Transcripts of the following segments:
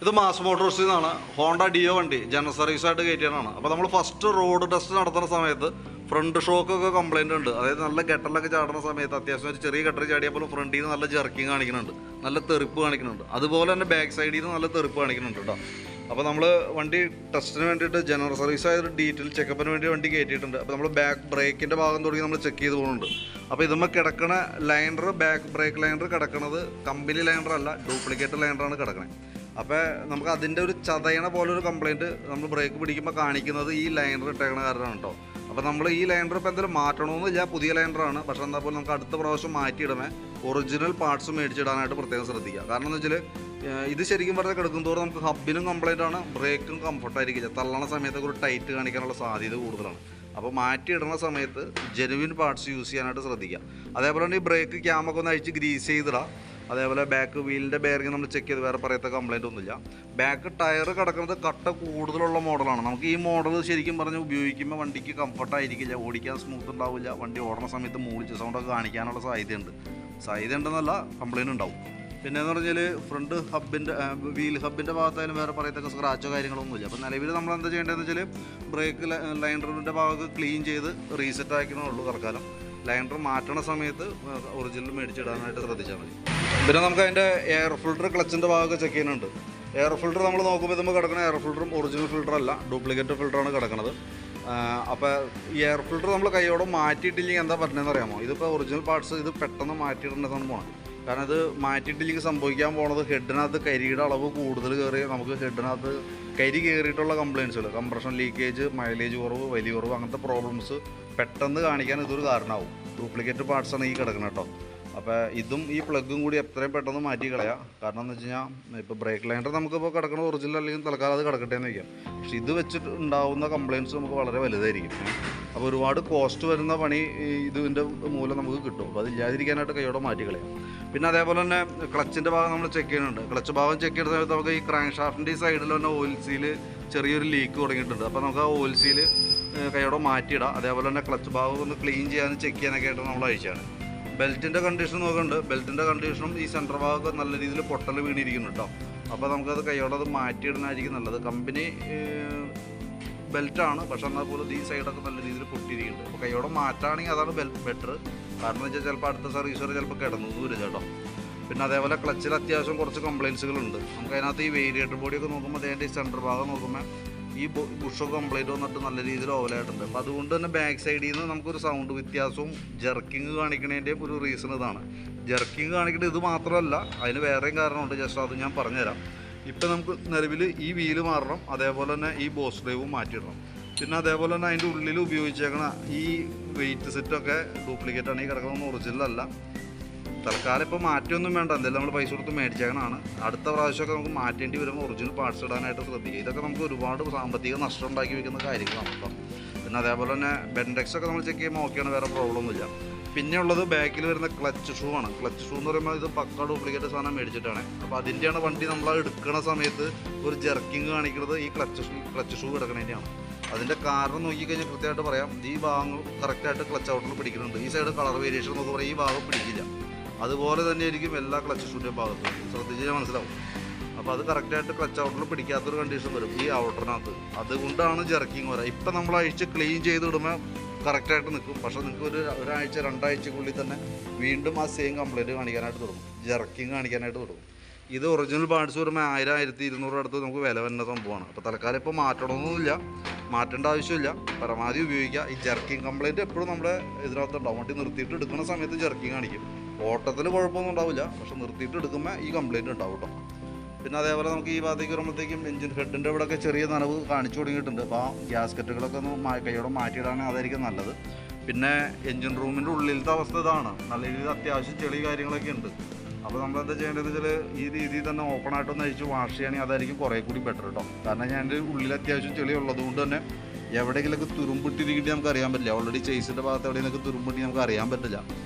ഇത് മാസ് മോട്ടോഴ്സിൽ നിന്നാണ് Honda deo വണ്ടി ജനറൽ സർവീസായിട്ട് കയറ്റിയതാണ്. അപ്പോൾ നമ്മൾ ഫസ്റ്റ് റോഡ് ടെസ്റ്റ് നടത്തുന്ന സമയത്ത് ഫ്രണ്ട് ഷോക്കൊക്കെ കംപ്ലൈൻറ്റ് ഉണ്ട്. അതായത് നല്ല ഗട്ടറിലൊക്കെ ചാടുന്ന സമയത്ത് അത്യാവശ്യം ഒരു ചെറിയ ഗട്ടർ ചാടിയപ്പോൾ ഫ്രണ്ടിൽ നിന്ന് നല്ല ജർക്കിങ് കാണിക്കുന്നുണ്ട്, നല്ല തെറിപ്പ് കാണിക്കുന്നുണ്ട്. അതുപോലെ തന്നെ ബാക്ക് സൈഡിൽ നിന്ന് നല്ല തെറിപ്പ് കാണിക്കുന്നുണ്ട് കേട്ടോ. അപ്പോൾ നമ്മൾ വണ്ടി ടെസ്റ്റിന് വേണ്ടിയിട്ട് ജനറൽ സർവീസ് ആയൊരു ഡീറ്റെയിൽ ചെക്കപ്പിന് വേണ്ടി വണ്ടി കയറ്റിയിട്ടുണ്ട്. അപ്പോൾ നമ്മൾ ബാക്ക് ബ്രേക്കിൻ്റെ ഭാഗം തുടങ്ങി നമ്മൾ ചെക്ക് ചെയ്ത് പോകുന്നുണ്ട്. അപ്പോൾ ഇതുമ്പോൾ കിടക്കണ ലൈനർ, ബാക്ക് ബ്രേക്ക് ലൈനർ കിടക്കുന്നത് കമ്പനി ലൈനർ അല്ല, ഡ്യൂപ്ലിക്കേറ്റ് ലൈനറാണ് കിടക്കണത്. അപ്പോൾ നമുക്ക് അതിൻ്റെ ഒരു ചതയണ പോലെ ഒരു കംപ്ലയിൻറ്റ് നമ്മൾ ബ്രേക്ക് പിടിക്കുമ്പോൾ കാണിക്കുന്നത് ഈ ലൈനർ ഇട്ടേക്കണ കാരണമാണ് കേട്ടോ. അപ്പോൾ നമ്മൾ ഈ ലൈനർ ഇപ്പോൾ എന്തെങ്കിലും മാറ്റണമെന്നില്ല, പുതിയ ലൈനറാണ്. പക്ഷേ എന്താ പോലെ നമുക്ക് അടുത്ത പ്രാവശ്യം മാറ്റിയിടമേ ഒറിജിനൽ പാർട്സ് മേടിച്ചിടാനായിട്ട് പ്രത്യേകം ശ്രദ്ധിക്കുക. കാരണം എന്ന് വെച്ചാൽ ഇത് ശരിക്കും പറഞ്ഞാൽ കിടക്കുന്തോറും നമുക്ക് ഹബിനും കംപ്ലൈൻ്റ് ആണ്, ബ്രേക്കും കംഫർട്ടായിരിക്കില്ല, തള്ളണ സമയത്തൊക്കെ ഒരു ടൈറ്റ് കാണിക്കാനുള്ള സാധ്യത കൂടുതലാണ്. അപ്പോൾ മാറ്റിയിടുന്ന സമയത്ത് ജെനുവിൻ പാർട്സ് യൂസ് ചെയ്യാനായിട്ട് ശ്രദ്ധിക്കുക. അതേപോലെ തന്നെ ഈ ബ്രേക്ക് ക്യാമൊക്കെ ഒന്ന് അഴിച്ച് ഗ്രീസ് ചെയ്തിടാം. അതേപോലെ ബാക്ക് വീലിൻ്റെ ബെയറിംഗ് നമ്മൾ ചെക്ക് ചെയ്ത് വേറെ പറയത്ത കംപ്ലൈൻ്റ് ഒന്നുമില്ല. ബാക്ക് ടയർ കിടക്കുന്നത് കട്ട കൂടുതലുള്ള മോഡലാണ്. നമുക്ക് ഈ മോഡൽ ശരിക്കും പറഞ്ഞ് ഉപയോഗിക്കുമ്പോൾ വണ്ടിക്ക് കംഫർട്ടായിരിക്കില്ല, ഓടിക്കാൻ സ്മൂത്ത് ഉണ്ടാവില്ല, വണ്ടി ഓടുന്ന സമയത്ത് മൂളിച്ച സൗണ്ടൊക്കെ കാണിക്കാനുള്ള സാധ്യതയുണ്ടെന്നല്ല കംപ്ലൈൻറ്റ് ഉണ്ടാവും. പിന്നെ എന്ന് പറഞ്ഞാൽ ഫ്രണ്ട് ഹബിൻ്റെ വീൽ ഹബിൻ്റെ ഭാഗത്തായാലും വേറെ പറയത്തക്ക സ്ക്രാച്ചോ കാര്യങ്ങളൊന്നുമില്ല. അപ്പോൾ നിലവിൽ നമ്മൾ എന്താ ചെയ്യേണ്ടതെന്ന് വെച്ചാൽ ബ്രേക്ക് ലൈനറിൻ്റെ ഭാഗത്ത് ക്ലീൻ ചെയ്ത് റീസെറ്റ് ആക്കണമുള്ളൂ തൽക്കാലം. ലൈനർ മാറ്റണ സമയത്ത് ഒറിജിനൽ മേടിച്ചിടാനായിട്ട് ശ്രദ്ധിച്ചാൽ മതി. പിന്നെ നമുക്ക് അതിൻ്റെ എയർ ഫിൽട്ടർ ക്ലച്ചിൻ്റെ ഭാഗമൊക്കെ ചെക്ക് ചെയ്യുന്നുണ്ട്. എയർ ഫിൽട്ടർ നമ്മൾ നോക്കുമ്പോൾ നമ്മൾ കിടക്കുന്ന എയർ ഫിൽട്ടറും ഒറിജിനൽ ഫിൽട്ടറല്ല, ഡ്യൂപ്ലിക്കേറ്റ് ഫിൽട്ടറാണ് കിടക്കുന്നത്. അപ്പോൾ ഈ എയർ ഫിൽട്ടർ നമ്മൾ കൈയോടെ മാറ്റിയിട്ടില്ലെങ്കിൽ എന്താ പറ്റുന്നതെന്ന് അറിയാമോ? ഇതിപ്പോൾ ഒറിജിനൽ പാർട്സ് ഇത് പെട്ടെന്ന് മാറ്റിയിടേണ്ട സംഭവമാണ്. കാരണം ഇത് മാറ്റിയിട്ടില്ലെങ്കിൽ സംഭവിക്കാൻ പോകുന്നത് ഹെഡിനകത്ത് കരിയുടെ അളവ് കൂടുതൽ കയറി നമുക്ക് ഹെഡിനകത്ത് കരി കയറിയിട്ടുള്ള കംപ്ലയിൻസുകൾ, കംപ്രഷൻ ലീക്കേജ്, മൈലേജ് കുറവ്, വലിയ കുറവ്, അങ്ങനത്തെ പ്രോബ്ലംസ് പെട്ടെന്ന് കാണിക്കാൻ ഇതൊരു കാരണമാവും. ഡ്യൂപ്ലിക്കേറ്റ് പാർട്സാണ് ഈ കിടക്കുന്നത് കേട്ടോ. അപ്പോൾ ഇതും ഈ പ്ലഗും കൂടി എത്രയും പെട്ടെന്ന് മാറ്റി കളയാം. കാരണം എന്ന് വെച്ച് കഴിഞ്ഞാൽ ഇപ്പോൾ ബ്രേക്ക് ലൈനർ നമുക്കിപ്പോൾ കിടക്കുന്ന ഒറിജിനൽ അല്ലെങ്കിൽ തൽക്കാലം അത് കിടക്കട്ടെ എന്ന് വയ്ക്കാം. പക്ഷേ ഇത് വെച്ചിട്ട് ഉണ്ടാകുന്ന കംപ്ലയിൻറ്റ്സ് നമുക്ക് വളരെ വലുതായിരിക്കും. അപ്പോൾ ഒരുപാട് കോസ്റ്റ് വരുന്ന പണി ഇതിൻ്റെ മൂലം നമുക്ക് കിട്ടും. അപ്പോൾ അതില്ലാതിരിക്കാനായിട്ട് കൈയോടെ മാറ്റി കളയാം. പിന്നെ അതേപോലെ തന്നെ ക്ലച്ചിൻ്റെ ഭാഗം നമ്മൾ ചെക്ക് ചെയ്യുന്നുണ്ട്. ക്ലച്ച് ഭാഗം ചെക്ക് ചെയ്യുന്ന സമയത്ത് നമുക്ക് ഈ ക്രാങ്ക് ഷാഫ്റ്റിൻ്റെ ഈ സൈഡിൽ തന്നെ ഓയിൽ സീൽ ചെറിയൊരു ലീക്ക് തുടങ്ങിയിട്ടുണ്ട്. അപ്പോൾ നമുക്ക് ആ ഓയിൽ സീൽ കൈയോടെ മാറ്റിയിടാം. അതേപോലെ തന്നെ ക്ലച്ച് ഭാഗം ഒന്ന് ക്ലീൻ ചെയ്യാനും ചെക്ക് ചെയ്യാനൊക്കെ ആയിട്ട് നമ്മൾ അയച്ചാണ്. ബെൽറ്റിൻ്റെ കണ്ടീഷൻ നോക്കുന്നുണ്ട്. ബെൽറ്റിൻ്റെ കണ്ടീഷനും ഈ സെൻറ്റർ ഭാഗമൊക്കെ നല്ല രീതിയിൽ പൊട്ടൽ വീണിരിക്കുന്നു കേട്ടോ. അപ്പോൾ നമുക്കത് കൈയോടെ അത് മാറ്റിയിടുന്നതായിരിക്കും നല്ലത്. കമ്പനി ബെൽറ്റാണ്, പക്ഷെ എന്നാൽ പോലും ഈ സൈഡൊക്കെ നല്ല രീതിയിൽ പൊട്ടിയിരിക്കുന്നുണ്ട്. അപ്പോൾ കൈയോടെ മാറ്റുകയാണെങ്കിൽ അതാണ് ബെറ്റർ. കാരണം എന്ന് വെച്ചാൽ ചിലപ്പോൾ അടുത്ത സർവീസ് വരെ ചിലപ്പോൾ കിടന്നു വരും കേട്ടോ. പിന്നെ അതേപോലെ ക്ലച്ചിൽ അത്യാവശ്യം കുറച്ച് കംപ്ലയിൻസുകളുണ്ട്. നമുക്ക് അതിനകത്ത് ഈ വേരിയേറ്റർ ബോഡിയൊക്കെ നോക്കുമ്പോൾ അതിൻ്റെ ഈ സെൻറ്റർ ഭാഗം നോക്കുമ്പോൾ ഈ ബുഷൊക്കെ കംപ്ലൈൻറ്റ് വന്നിട്ട് നല്ല രീതിയിൽ ഓവലായിട്ടുണ്ട്. അപ്പോൾ അതുകൊണ്ട് തന്നെ ബാക്ക് സൈഡിൽ നിന്ന് നമുക്കൊരു സൗണ്ട് വ്യത്യാസവും ജർക്കിങ് കാണിക്കുന്നതിൻ്റെയും ഒരു റീസൺ ഇതാണ്. ജർക്കിങ് കാണിക്കുന്നത് ഇത് മാത്രമല്ല, അതിന് വേറെയും കാരണമുണ്ട്. ജസ്റ്റ് അത് ഞാൻ പറഞ്ഞുതരാം. ഇപ്പം നമുക്ക് നിലവിൽ ഈ വീല് മാറണം, അതേപോലെ തന്നെ ഈ ബോസ് ഡ്രൈവും മാറ്റിയിടണം. പിന്നെ അതേപോലെ തന്നെ അതിൻ്റെ ഉള്ളിൽ ഉപയോഗിച്ചേക്കണ ഈ വെയിറ്റ് സെറ്റൊക്കെ ഡ്യൂപ്ലിക്കേറ്റാണ്. ഈ കിടക്കുന്നതൊന്നും ഒറിജിനലല്ല. തൽക്കാലം ഇപ്പോൾ മാറ്റമൊന്നും വേണ്ട, എന്തെങ്കിലും നമ്മൾ പൈസ കൊടുത്ത് മേടിച്ചേക്കണതാണ്. അടുത്ത പ്രാവശ്യമൊക്കെ നമുക്ക് മാറ്റേണ്ടി വരുമ്പോൾ ഒറിജിനൽ പാർട്സ് ഇടാനായിട്ട് ശ്രദ്ധിക്കുക. ഇതൊക്കെ നമുക്ക് ഒരുപാട് സാമ്പത്തിക നഷ്ടം ഉണ്ടാക്കി വയ്ക്കുന്ന കാര്യങ്ങളാണ് കേട്ടോ. പിന്നെ അതേപോലെ തന്നെ ബെൻഡെക്സൊക്കെ നമ്മൾ ചെക്ക് ചെയ്യുമ്പോൾ ഓക്കെയാണ്, വേറെ പ്രോബ്ലം ഒന്നുമില്ല. പിന്നെ ഉള്ളത് ബാക്കിൽ വരുന്ന ക്ലച്ച് ഷൂ ആണ്. ക്ലച്ച് ഷൂ എന്ന് പറയുമ്പോൾ ഇത് പക്ക ഡ്യൂപ്ലിക്കേറ്റ് സാധനം മേടിച്ചിട്ടാണ്. അപ്പോൾ അതിൻ്റെയാണ് വണ്ടി നമ്മൾ എടുക്കുന്ന സമയത്ത് ഒരു ജർക്കിങ് കാണിക്കുന്നത് ഈ ക്ലച്ച് ഷൂ കിടക്കുന്നതിൻ്റെയാണ്. അതിൻ്റെ കാരണം നോക്കിക്കഴിഞ്ഞാൽ കൃത്യമായിട്ട് പറയാം. ഈ ഭാഗങ്ങൾ കറക്റ്റായിട്ട് ക്ലച്ച് ഔട്ടിൽ പിടിക്കുന്നുണ്ട്. ഈ സൈഡ് കളർ വേരിയേഷൻ എന്നൊക്കെ പറയും, ഈ ഭാഗം പിടിക്കില്ല. അതുപോലെ തന്നെ ആയിരിക്കും എല്ലാ ക്ലച്ച് ഷൂൻ്റെ ഭാഗത്തും, ശ്രദ്ധിച്ചാൽ മനസ്സിലാവും. അപ്പോൾ അത് കറക്റ്റായിട്ട് ക്ലച്ച് ഔട്ടിൽ പിടിക്കാത്തൊരു കണ്ടീഷൻ വരും ഈ ഔട്ടറിനകത്ത്. അതുകൊണ്ടാണ് ജർക്കിങ് വരിക. ഇപ്പം നമ്മൾ അഴിച്ച് ക്ലീൻ ചെയ്തിടുമ്പോൾ കറക്റ്റായിട്ട് നിൽക്കും. പക്ഷേ നിങ്ങൾക്ക് ഒരാഴ്ച 2 ആഴ്ചക്കുള്ളിൽ തന്നെ വീണ്ടും ആ സെയിം കംപ്ലയിൻറ്റ് കാണിക്കാനായിട്ട് തുടങ്ങും, ജർക്കിങ് കാണിക്കാനായിട്ട് തുടങ്ങും. ഇത് ഒറിജിനൽ പാർട്സ് വരുമ്പോൾ 1000-1200 അടുത്ത് നമുക്ക് വില വരുന്ന സംഭവമാണ്. അപ്പോൾ തൽക്കാലം ഇപ്പോൾ മാറ്റണമെന്നൊന്നുമില്ല, മാറ്റേണ്ട ആവശ്യമില്ല. പരമാവധി ഉപയോഗിക്കുക. ഈ ജർക്കിങ് കംപ്ലയിൻറ്റ് എപ്പോഴും നമ്മുടെ ഇതിനകത്തുണ്ടാവും. വണ്ടി നിർത്തിയിട്ട് എടുക്കുന്ന സമയത്ത് ജർക്കിങ് കാണിക്കും. ഓട്ടത്തിൽ കുഴപ്പമൊന്നും ഉണ്ടാവില്ല, പക്ഷെ നിർത്തിയിട്ട് എടുക്കുമ്പോൾ ഈ കംപ്ലയിൻറ്റ് ഉണ്ടാവും കേട്ടോ. പിന്നെ അതേപോലെ നമുക്ക് ഈ ഭാഗത്തേക്ക് വരുമ്പോഴത്തേക്കും എഞ്ചിൻ ഹെഡിൻ്റെ ഇവിടെയൊക്കെ ചെറിയ നനവ് കാണിച്ചു തുടങ്ങിയിട്ടുണ്ട്. അപ്പോൾ ആ ഗ്യാസ്കറ്റുകളൊക്കെ ഒന്ന് കൈയോടെ മാറ്റിയിടാണെങ്കിൽ അതായിരിക്കും നല്ലത്. പിന്നെ എഞ്ചിൻ റൂമിൻ്റെ ഉള്ളിലത്തെ അവസ്ഥ ഇതാണ്. നല്ല രീതിയിൽ അത്യാവശ്യം ചെളി കാര്യങ്ങളൊക്കെ ഉണ്ട്. അപ്പോൾ നമ്മളെന്താ ചെയ്യേണ്ടതെന്ന് വെച്ചാൽ ഈ രീതിയിൽ തന്നെ ഓപ്പണായിട്ടൊന്ന് അഴിച്ച് വാഷ് ചെയ്യുകയാണെങ്കിൽ അതായിരിക്കും കുറേ കൂടി ബെറ്റർ കേട്ടോ. കാരണം ഞാൻ എൻ്റെ ഉള്ളിൽ അത്യാവശ്യം ചെളി ഉള്ളതുകൊണ്ട് തന്നെ എവിടെയെങ്കിലൊക്കെ തുരുമ്പിട്ടിരിക്കിട്ട് നമുക്ക് അറിയാൻ പറ്റില്ല. ഓൾറെഡി ചേസിൻ്റെ ഭാഗത്ത് എവിടെയെങ്കിലൊക്കെ തുരുമ്പിട്ടി നമുക്ക് അറിയാൻ പറ്റില്ല.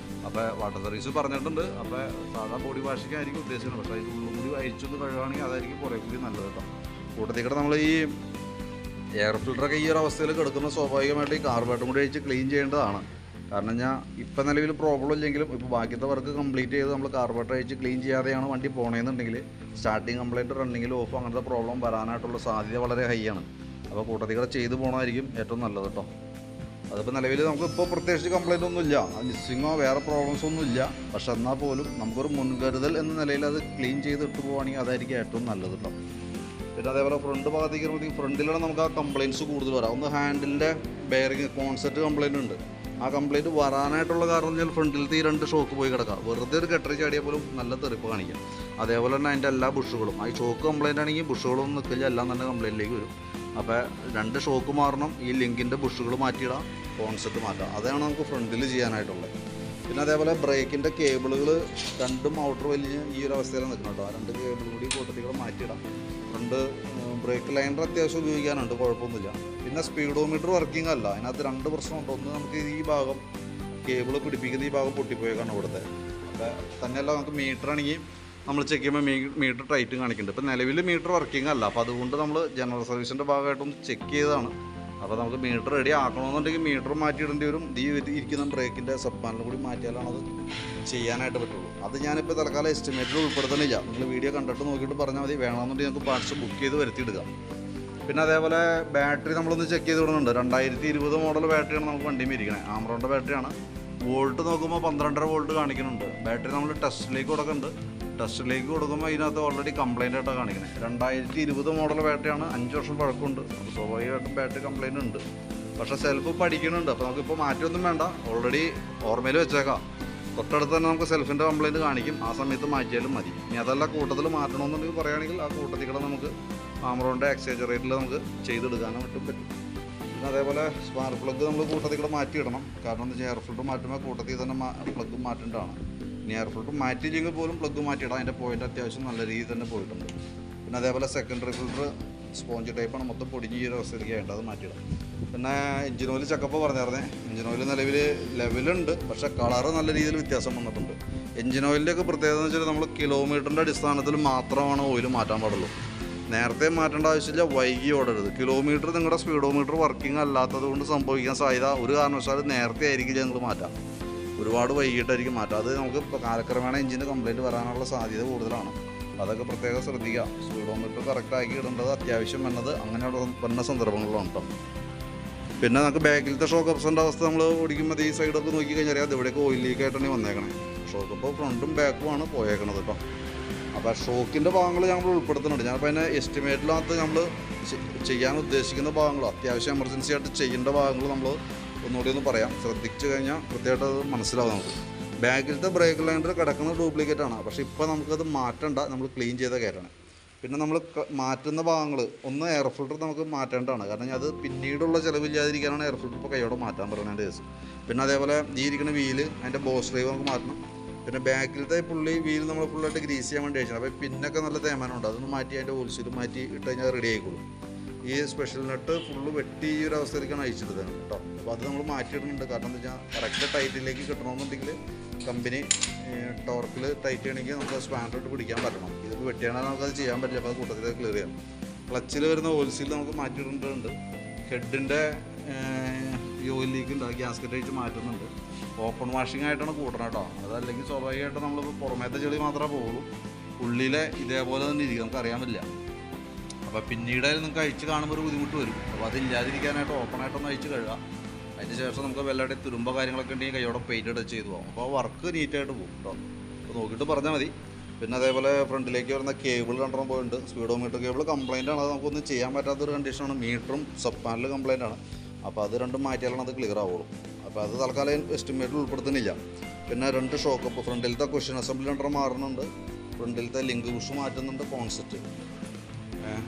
അപ്പോൾ വാട്ടർ സർവീസ് പറഞ്ഞിട്ടുണ്ട്. അപ്പോൾ സാധാ ബോഡി വാഷിക്കായിരിക്കും ഉദ്ദേശിക്കുന്നത്. പക്ഷേ അതിൻ്റെ ഉള്ളും കൂടി അഴിച്ചൊന്ന് കഴുകുകയാണെങ്കിൽ അതായിരിക്കും കുറേ കൂടി നല്ലത് കേട്ടോ. കൂട്ടത്തിൽക്കൂടെ നമ്മൾ ഈ എയർ ഫിൽറ്ററൊക്കെ ഈ ഒരു അവസ്ഥയിൽ കിടക്കുന്ന സ്വാഭാവികമായിട്ട് ഈ കാർബേറ്റും കൂടി അഴിച്ച് ക്ലീൻ ചെയ്യേണ്ടതാണ്. കാരണം ഞാൻ ഇപ്പം നിലവിൽ പ്രോബ്ലം ഇല്ലെങ്കിലും ഇപ്പോൾ ബാക്കിയത്തെ വർക്ക് കംപ്ലീറ്റ് ചെയ്ത് നമ്മൾ കാർബറേറ്റർ അയച്ച് ക്ലീൻ ചെയ്യാതെയാണ് വണ്ടി പോകണമെന്നുണ്ടെങ്കിൽ സ്റ്റാർട്ടിങ് കംപ്ലൈൻറ്റ് റണ്ണിങ്ങിൽ ഓഫ് അങ്ങനത്തെ പ്രോബ്ലം വരാനായിട്ടുള്ള സാധ്യത വളരെ ഹൈ ആണ്. അപ്പോൾ കൂട്ടത്തിൽ കൂടെ ചെയ്ത് പോകണമായിരിക്കും ഏറ്റവും നല്ലത് കേട്ടോ. അതിപ്പോൾ നിലവിൽ നമുക്കിപ്പോൾ പ്രത്യേകിച്ച് കംപ്ലൈൻ്റ് ഒന്നുമില്ല, മിസ്സിങ്ങോ വേറെ പ്രോബ്ലംസോ ഒന്നും ഇല്ല. പക്ഷെ എന്നാൽ പോലും നമുക്കൊരു മുൻകരുതൽ എന്ന നിലയിൽ അത് ക്ലീൻ ചെയ്ത് ഇട്ട് പോവുകയാണെങ്കിൽ അതായിരിക്കും ഏറ്റവും നല്ലത് കേട്ടോ. പിന്നെ അതേപോലെ ഫ്രണ്ട് ഭാഗത്തേക്ക് വരുമ്പോഴത്തേക്കും ഫ്രണ്ടിലാണ് നമുക്ക് ആ കംപ്ലയിൻറ്റ്സ് കൂടുതൽ വരാം. ഒന്ന് ഹാൻഡിലിൻ്റെ ബെയറിങ് കോൺസെപ്റ്റ് കംപ്ലയിൻ്റ് ഉണ്ട്. ആ കംപ്ലയിൻറ്റ് വരാനായിട്ടുള്ള കാരണം എന്ന് വെച്ചാൽ ഫ്രണ്ടിലത്തെ ഈ 2 ഷോക്ക് പോയി കിടക്കാം. വെറുതെ ഒരു ഗട്ടറി ചാടിയാൽ പോലും നല്ല തെറിപ്പ് കാണിക്കാം. അതേപോലെ തന്നെ അതിൻ്റെ എല്ലാ ബുഷുകളും, ആ ഷോക്ക് കംപ്ലയിൻ്റ് ആണെങ്കിൽ ബുഷുകളൊന്നും നിൽക്കില്ല, എല്ലാം തന്നെ കംപ്ലയിൻറ്റിലേക്ക് വരും. അപ്പോൾ 2 ഷോക്ക് മാറണം, ഈ ലിങ്കിൻ്റെ ബുഷുകൾ മാറ്റിയിടാം, കോൺസെപ്റ്റ് മാറ്റാം. അതാണ് നമുക്ക് ഫ്രണ്ടിൽ ചെയ്യാനായിട്ടുള്ളത്. പിന്നെ അതേപോലെ ബ്രേക്കിൻ്റെ കേബിളുകൾ 2 ഔട്ടർ വലിയ ഈ ഒരു അവസ്ഥയിലാണ് നിൽക്കണം കേട്ടോ. ആ 2 കേബിൾ കൂടി കൂട്ടത്തിൽ മാറ്റിയിടാം. ഫ്രണ്ട് ബ്രേക്ക് ലൈനർ അത്യാവശ്യം ഉപയോഗിക്കാനുണ്ട്, കുഴപ്പമൊന്നുമില്ല. പിന്നെ സ്പീഡോമീറ്റർ വർക്കിംഗ് അല്ല, അതിനകത്ത് 2 പ്രശ്നമുണ്ട്. ഒന്ന് നമുക്ക് ഈ ഭാഗം കേബിൾ പിടിപ്പിക്കുന്ന ഈ ഭാഗം പൊട്ടിപ്പോയേക്കാണ് ഇവിടുത്തെ. അപ്പോൾ തന്നെയല്ല നമുക്ക് മീറ്റർ ആണെങ്കിൽ നമ്മൾ ചെക്ക് ചെയ്യുമ്പോൾ മീറ്റർ ടൈറ്റും കാണിക്കുന്നുണ്ട്. ഇപ്പോൾ നിലവിൽ മീറ്റർ വർക്കിംഗ് അല്ല, അപ്പോൾ അതുകൊണ്ട് നമ്മൾ ജനറൽ സർവീസിൻ്റെ ഭാഗമായിട്ടൊന്ന് ചെക്ക് ചെയ്തതാണ്. അപ്പോൾ നമുക്ക് മീറ്റർ റെഡി ആക്കണമെന്നുണ്ടെങ്കിൽ മീറ്റർ മാറ്റിയിടേണ്ടി വരും. ഈ ഇരിക്കുന്ന ബ്രേക്കിൻ്റെ സബ് പാനൽ കൂടി മാറ്റിയാലാണ് അത് ചെയ്യാനായിട്ട് പറ്റുള്ളൂ. അത് ഞാനിപ്പോൾ തൽക്കാലം എസ്റ്റിമേറ്റിൽ ഉൾപ്പെടുത്തണില്ല. നിങ്ങൾ വീഡിയോ കണ്ടിട്ട് നോക്കിയിട്ട് പറഞ്ഞാൽ മതി. വേണമെന്നുണ്ടെങ്കിൽ നമുക്ക് പാർട്സ് ബുക്ക് ചെയ്ത് വരുത്തിയിടുക. പിന്നെ അതേപോലെ ബാറ്ററി നമ്മളൊന്ന് ചെക്ക് ചെയ്ത് വിടുന്നുണ്ട്. 2020 മോഡൽ ബാറ്ററിയാണ് നമുക്ക് വണ്ടിയിൽ ഇരിക്കണത്. ആമറോണിൻ്റെ ബാറ്ററിയാണ്. വോൾട്ട് നോക്കുമ്പോൾ 12.5 വോൾട്ട് കാണിക്കുന്നുണ്ട്. ബാറ്ററി നമ്മൾ ടെസ്റ്റിലേക്ക് കൊടുക്കുന്നുണ്ട്. ടെസ്റ്റിലേക്ക് കൊടുക്കുമ്പോൾ ഇതിനകത്ത് ഓൾറെഡി കംപ്ലൈൻ്റ് ആയിട്ടാണ് കാണിക്കുന്നത്. 2020 മോഡൽ ബാറ്ററിയാണ്, 5 വർഷം പഴക്കമുണ്ട്. അപ്പോൾ സ്വാഭാവികമായിട്ടും ബാറ്ററി കംപ്ലൈൻറ്റ് ഉണ്ട്. പക്ഷേ സെൽഫ് പഠിക്കുന്നുണ്ട്. അപ്പോൾ നമുക്കിപ്പോൾ മാറ്റമൊന്നും വേണ്ട, ഓൾറെഡി ഓർമ്മയിൽ വെച്ചേക്കാം. തൊട്ടടുത്ത് തന്നെ നമുക്ക് സെൽഫിൻ്റെ കംപ്ലൈൻറ്റ് കാണിക്കും, ആ സമയത്ത് മാറ്റിയാലും മതി. ഇനി അതല്ല കൂട്ടത്തിൽ മാറ്റണമെന്നുണ്ടെങ്കിൽ പറയുകയാണെങ്കിൽ ആ കൂട്ടത്തിൽ കൂടെ നമുക്ക് ആമറോണിൻ്റെ ആക്സസറീസിൽ നമുക്ക് ചെയ്തെടുക്കാനും പറ്റും. പിന്നെ അതേപോലെ സ്പാർക്ക് പ്ലഗ് നമ്മൾ കൂട്ടത്തിൽ കൂടെ മാറ്റിയിടണം. കാരണം എന്താ വെച്ചാൽ എയർ ഫിൽറ്റർ മാറ്റുമ്പോൾ കൂട്ടത്തിൽ തന്നെ പ്ലഗ് മാറ്റേണ്ടതാണ്. ഇനി എയർ ഫിൽറ്റർ മാറ്റിയില്ലെങ്കിൽ പോലും പ്ലഗ് മാറ്റിയിടാം. അതിൻ്റെ പോയിൻ്റ് അത്യാവശ്യം നല്ല രീതിയിൽ തന്നെ പോയിട്ടുണ്ട്. പിന്നെ അതേപോലെ സെക്കൻഡറി ഫിൽറ്റർ സ്പോഞ്ച് ടൈപ്പാണ്, മൊത്തം പൊടിഞ്ഞ് ഈ ഒരു അവസ്ഥയിലേക്ക് ആയിട്ട് അത് മാറ്റിയിടാം. പിന്നെ എഞ്ചിൻ ഓയിൽ ചെക്കപ്പ് പറഞ്ഞായിരുന്നേ, എഞ്ചിൻ ഓയിൽ നിലവിൽ ലെവലുണ്ട്, പക്ഷേ കളറ് നല്ല രീതിയിൽ വ്യത്യാസം വന്നിട്ടുണ്ട്. എഞ്ചിൻ ഓയിലിൻ്റെയൊക്കെ പ്രത്യേകത എന്ന് വെച്ചാൽ നമ്മൾ കിലോമീറ്ററിൻ്റെ അടിസ്ഥാനത്തിൽ മാത്രമാണ് ഓയിൽ മാറ്റാൻ പാടുള്ളൂ. നേരത്തെ മാറ്റേണ്ട ആവശ്യമില്ല, വൈകി ഓടരുത്. കിലോമീറ്റർ നിങ്ങളുടെ സ്പീഡോമീറ്റർ വർക്കിംഗ് അല്ലാത്തത് കൊണ്ട് സംഭവിക്കാൻ സാധ്യത ഒരു കാരണവശാലും നേരത്തെ ആയിരിക്കും ഞങ്ങൾ മാറ്റാം, ഒരുപാട് വൈകിട്ടായിരിക്കും മാറ്റാം. അത് നമുക്ക് ഇപ്പോൾ കാലക്രമേണ എഞ്ചിന് കംപ്ലയിൻറ്റ് വരാനുള്ള സാധ്യത കൂടുതലാണ്. അതൊക്കെ പ്രത്യേകം ശ്രദ്ധിക്കുക. സ്പീഡോമീറ്റർ കറക്റ്റാക്കി ഇടേണ്ടത് അത്യാവശ്യം വന്നത് അങ്ങനെയുള്ള വന്ന സന്ദർഭങ്ങളിലാണ് കേട്ടോ. പിന്നെ നമുക്ക് ബാക്കിലത്തെ ഷോക്ക് അപ്സിൻ്റെ അവസ്ഥ നമ്മൾ ഓടിക്കുമ്പോൾ ഈ സൈഡൊക്കെ നോക്കി കഴിഞ്ഞാൽ അത് ഇവിടെയൊക്കെ ഓയിൽ ലീക്കായിട്ടാണ് വന്നേക്കണേ. ഷോക്ക് ഇപ്പോൾ ഫ്രണ്ടും ബാക്കുമാണ് പോയേക്കണത് കേട്ടോ. അപ്പോൾ ഷോക്കിൻ്റെ ഭാഗങ്ങൾ ഞങ്ങൾ ഉൾപ്പെടുത്തുന്നുണ്ട്. ഞാനിപ്പോൾ അതിനെ എസ്റ്റിമേറ്റിനകത്ത് നമ്മൾ ചെയ്യാൻ ഉദ്ദേശിക്കുന്ന ഭാഗങ്ങൾ, അത്യാവശ്യം എമർജൻസി ആയിട്ട് ചെയ്യേണ്ട ഭാഗങ്ങൾ നമ്മൾ ഒന്നുകൂടി ഒന്ന് പറയാം. ശ്രദ്ധിച്ചു കഴിഞ്ഞാൽ കൃത്യമായിട്ട് അത് മനസ്സിലാവും നമുക്ക്. ബാക്കിലത്തെ ബ്രേക്ക് ലൈനർ കിടക്കുന്ന ഡ്യൂപ്ലിക്കേറ്റ് ആണ്, പക്ഷേ ഇപ്പോൾ നമുക്കത് മാറ്റണ്ട, നമ്മൾ ക്ലീൻ ചെയ്ത കയറ്റണം. പിന്നെ നമ്മൾ മാറ്റുന്ന ഭാഗങ്ങൾ ഒന്ന് എയർ ഫിൽറ്റർ നമുക്ക് മാറ്റേണ്ടതാണ്. കാരണം അത് പിന്നീടുള്ള ചിലവില്ലാതിരിക്കാനാണ് എയർ ഫിൽറ്റർ ഇപ്പോൾ കൈയോടെ മാറ്റാൻ പറയുന്നത് കേസ്. പിന്നെ അതേപോലെ ഈ ഇരിക്കുന്ന വീല്, അതിൻ്റെ ബോസ് ഡ്രൈവ് നമുക്ക് മാറ്റണം. പിന്നെ ബാക്കിലത്തെ വീൽ നമ്മൾ ഫുള്ളായിട്ട് ഗ്രീസ് ചെയ്യാൻ വേണ്ടി വെച്ചാൽ അപ്പോൾ പിന്നൊക്കെ നല്ല തേമാനമുണ്ട്, അതൊന്ന് മാറ്റി അതിൻ്റെ ഓൾസീൽ മാറ്റി ഇട്ട് കഴിഞ്ഞാൽ റെഡി ആയിക്കോളും. ഈ സ്പെഷ്യൽ നട്ട് ഫുള്ള് വെട്ടി ഈ ഒരു അവസ്ഥയിലേക്കാണ് അയച്ചിട്ടത് കേട്ടോ. അപ്പോൾ അത് നമ്മൾ മാറ്റിയിടുന്നുണ്ട്. കാരണം എന്താ വെച്ചാൽ കറക്റ്റ് ടൈറ്റിലേക്ക് കിട്ടണമെന്നുണ്ടെങ്കിൽ കമ്പനി ടോർക്കിൽ ടൈറ്റ് ചെയ്യണമെങ്കിൽ നമുക്ക് സ്പാൻഡർ പിടിക്കാൻ പറ്റണം. ഇതിപ്പോൾ വെട്ടിയാണെങ്കിൽ നമുക്കത് ചെയ്യാൻ പറ്റില്ല. അപ്പോൾ അത് കൂട്ടത്തിൽ ക്ലിയർ ചെയ്യാം. ക്ലച്ചിൽ വരുന്ന ഓയിൽസീൽ നമുക്ക് മാറ്റിയിടേണ്ടതുണ്ട്. ഹെഡിൻ്റെ ഈ ഓയിൽ ലീക്ക് ഉണ്ട്, ഗ്യാസ്കറ്റ് അയച്ച് മാറ്റുന്നുണ്ട്. ഓപ്പൺ വാഷിംഗ് ആയിട്ടാണ് കൂട്ടണം കേട്ടോ. അതല്ലെങ്കിൽ സ്വാഭാവികമായിട്ട് നമ്മൾ പുറമേത്തെ ചെളി മാത്രമേ പോകുള്ളൂ, ഉള്ളിലെ ഇതേപോലെ തന്നെ ഇരിക്കും, നമുക്ക് അറിയാൻ പറ്റില്ല. അപ്പോൾ പിന്നീട് നിങ്ങൾക്ക് അഴിച്ച് കാണുമ്പോൾ ഒരു ബുദ്ധിമുട്ട് വരും. അപ്പോൾ അതില്ലാതിരിക്കാനായിട്ട് ഓപ്പണായിട്ടൊന്ന് അഴിച്ച് കഴുകാം. അതിന് ശേഷം നമുക്ക് വല്ലതായിട്ട് തുരുമ്പോ കാര്യങ്ങളൊക്കെ ഉണ്ടെങ്കിൽ കൈയോടെ പെയിൻ്റ് അടിച്ച് ചെയ്ത് പോകും. അപ്പോൾ വർക്ക് നീറ്റായിട്ട് പോകും കേട്ടോ. അപ്പോൾ നോക്കിയിട്ട് പറഞ്ഞാൽ മതി. പിന്നെ അതേപോലെ ഫ്രണ്ടിലേക്ക് വരുന്ന കേബിൾ 2 പോയിട്ടുണ്ട്. സ്പീഡോമീറ്റർ കേബിൾ കംപ്ലൈൻ്റ് ആണ്, അത് നമുക്കൊന്നും ചെയ്യാൻ പറ്റാത്തൊരു കണ്ടീഷനാണ്. മീറ്ററും സബ് പാനൽ കംപ്ലൈൻ്റ് ആണ്. അപ്പോൾ അത് രണ്ടും മാറ്റിയാലാണ് അത് ക്ലിയർ ആവുള്ളൂ. അപ്പോൾ അത് തൽക്കാലം എസ്റ്റിമേറ്റിൽ ഉൾപ്പെടുത്തുന്നില്ല. പിന്നെ 2 ഷോക്കപ്പ്, ഫ്രണ്ടിലത്തെ ക്വസ്റ്റ്യൻ അസംബ്ലി 2 മാറുന്നുണ്ട്, ഫ്രണ്ടിലത്തെ ലിങ്ക് ബുഷ് മാറ്റുന്നുണ്ട്, കോൺസെപ്റ്റ്.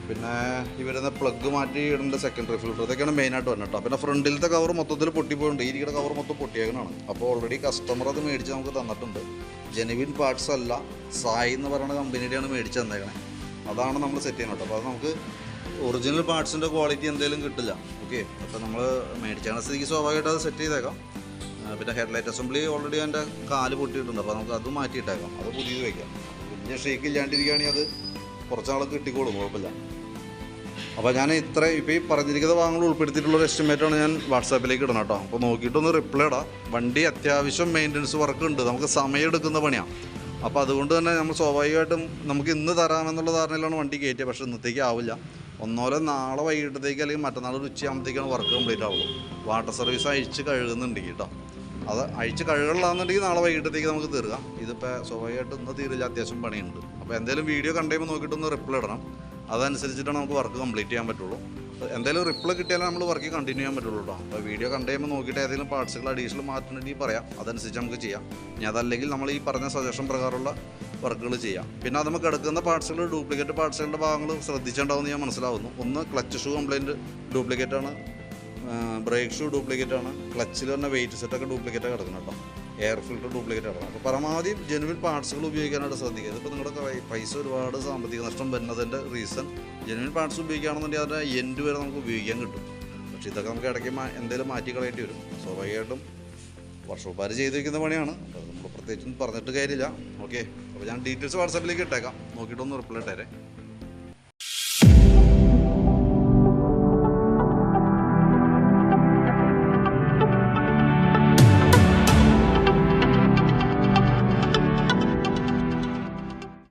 പിന്നെ ഇവരുന്ന പ്ലഗ് മാറ്റി ഇടേണ്ട സെക്കൻഡറി ഫിൽറ്റർ, ഇതൊക്കെയാണ് മെയിനായിട്ട് വരുന്നത് കേട്ടോ. പിന്നെ ഫ്രണ്ടിലത്തെ കവർ മൊത്തത്തിൽ പൊട്ടിപ്പോയിട്ടുണ്ട്, ഈ ഇരിക്കുന്ന കവർ മൊത്തം പൊട്ടിയേക്കണാണ്. അപ്പോൾ ഓൾറെഡി കസ്റ്റമർ അത് മേടിച്ച് നമുക്ക് തന്നിട്ടുണ്ട്. ജെനുവിൻ പാർട്സ് അല്ല, സായി എന്ന് പറയുന്ന കമ്പനിയുടെയാണ് മേടിച്ച് തന്നേക്കണേ. അതാണ് നമ്മൾ സെറ്റ് ചെയ്യുന്നത് കേട്ടോ. അപ്പോൾ അത് നമുക്ക് ഒറിജിനൽ പാർട്സിൻ്റെ ക്വാളിറ്റി എന്തെങ്കിലും കിട്ടില്ല. ഓക്കെ, അപ്പോൾ നമ്മൾ മേടിച്ചാണ് സ്ഥിതിക്ക് സ്വാഭാവികമായിട്ട് അത് സെറ്റ് ചെയ്തേക്കാം. പിന്നെ ഹെഡ്ലൈറ്റ് അസംബ്ലി ഓൾറെഡി അതിൻ്റെ കാല് പൊട്ടിയിട്ടുണ്ട്, അപ്പോൾ നമുക്ക് അത് മാറ്റിയിട്ടേക്കാം, അത് പുതിയത് വയ്ക്കാം. വലിയ ഷേക്ക് ഇല്ലാണ്ടിരിക്കുകയാണെങ്കിൽ അത് കുറച്ചാൾ കിട്ടിക്കോളും, കുഴപ്പമില്ല. അപ്പോൾ ഞാൻ ഇപ്പോൾ ഈ പറഞ്ഞിരിക്കുന്ന ഭാഗങ്ങൾ ഉൾപ്പെടുത്തിയിട്ടുള്ള ഒരു എസ്റ്റിമേറ്റാണ് ഞാൻ വാട്സാപ്പിലേക്ക് ഇടണം കേട്ടോ. അപ്പോൾ നോക്കിയിട്ടൊന്ന് റിപ്ലൈ ഇടാം. വണ്ടി അത്യാവശ്യം മെയിൻ്റനൻസ് വർക്ക് ഉണ്ട്, നമുക്ക് സമയം എടുക്കുന്ന പണിയാണ്. അപ്പോൾ അതുകൊണ്ട് തന്നെ നമ്മൾ സ്വാഭാവികമായിട്ടും നമുക്ക് ഇന്ന് തരാമെന്നുള്ള ധാരണയിലാണ് വണ്ടി കയറ്റിയത്. പക്ഷേ ഇന്നത്തേക്ക് ആവില്ല. ഒന്നോലെ നാളെ വൈകിട്ടത്തേക്ക് അല്ലെങ്കിൽ മറ്റന്നാൾ ഒരു ഉച്ചയാകുമ്പോഴത്തേക്കാണ് വർക്ക് കംപ്ലീറ്റ് ആവുള്ളൂ. വാട്ടർ സർവീസ് അഴിച്ച് കഴുകുന്നുണ്ടെങ്കിൽ കേട്ടോ. അത് അഴിച്ച് കഴുകലാണെന്നുണ്ടെങ്കിൽ നാളെ വൈകിട്ടത്തേക്ക് നമുക്ക് തീർക്കാം. ഇതിപ്പോൾ സ്വാഭാവികമായിട്ട് ഇന്ന് തീരില്ല, അത്യാവശ്യം പണിയുണ്ട്. അപ്പോൾ എന്തെങ്കിലും വീഡിയോ കണ്ടുമ്പോൾ നോക്കിയിട്ടൊന്ന് റിപ്ലൈ ഇടണം. അതനുസരിച്ചിട്ടാണ് നമുക്ക് വർക്ക് കംപ്ലീറ്റ് ചെയ്യാൻ പറ്റുള്ളൂ. എന്തായാലും റിപ്ലൈ കിട്ടിയാലേ നമ്മൾ വർക്ക് കണ്ടിന്യൂ ചെയ്യാൻ പറ്റുള്ളൂ കേട്ടോ. അപ്പോൾ വീഡിയോ കണ്ടുമ്പോൾ നോക്കിയിട്ട് ഏതെങ്കിലും പാർട്സുകൾ അഡീഷണൽ മാറ്റണമെങ്കിൽ പറയാം, അതനുസരിച്ച് നമുക്ക് ചെയ്യാം. ഇനി അതല്ലെങ്കിൽ നമ്മൾ ഈ പറഞ്ഞ സജഷൻ പ്രകാരമുള്ള വർക്കുകൾ ചെയ്യാം. പിന്നെ അത് നമുക്ക് എടുക്കുന്ന പാർട്സുകൾ, ഡ്യൂപ്ലിക്കേറ്റ് പാർട്സുകളുടെ ഭാഗങ്ങൾ ശ്രദ്ധിച്ചിട്ടുണ്ടാവുമെന്ന് ഞാൻ മനസ്സിലാവുന്നു. ഒന്ന് ക്ലച്ച് ഷൂ കംപ്ലയിൻറ്റ് ഡ്യൂപ്ലിക്കേറ്റാണ്, ബ്രേക്ക് ഷൂ ഡ്യൂപ്ലിക്കേറ്റാണ്, ക്ലച്ചിൽ തന്നെ വെയിറ്റ് സെറ്റൊക്കെ ഡ്യൂപ്ലിക്കേറ്റാണ് കിടക്കുന്നത് കേട്ടോ. എയർ ഫിൽറ്റർ ഡ്യൂപ്ലിക്കേറ്റ് കിടക്കണം. അപ്പോൾ പരമാവധി ജെനുവിൻ പാർട്സുകൾ ഉപയോഗിക്കാനായിട്ട് ശ്രദ്ധിക്കുക. ഇതിപ്പോൾ നിങ്ങളുടെ പൈസ ഒരുപാട് സാമ്പത്തിക നഷ്ടം വരുന്നതിൻ്റെ റീസൺ ജെനുവിൻ പാർട്സ് ഉപയോഗിക്കുകയാണെന്നുണ്ടെങ്കിൽ അതിൻ്റെ എൻഡ് വരെ നമുക്ക് ഉപയോഗിക്കാൻ കിട്ടും. പക്ഷേ ഇതൊക്കെ നമുക്ക് ഇടയ്ക്ക് എന്തെങ്കിലും മാറ്റി കളയേണ്ടി വരും. സ്വാഭാവികമായിട്ടും വർഷോപ്പാർ ചെയ്ത് വയ്ക്കുന്ന പണിയാണ്. അപ്പോൾ നമ്മൾ പ്രത്യേകിച്ചൊന്നും പറഞ്ഞിട്ട് കാര്യമില്ല. ഓക്കെ, അപ്പോൾ ഞാൻ ഡീറ്റെയിൽസ് വാട്സാപ്പിലേക്ക് ഇട്ടേക്കാം, നോക്കിയിട്ടൊന്ന് റിപ്ലൈ ഇട്ടേരെ.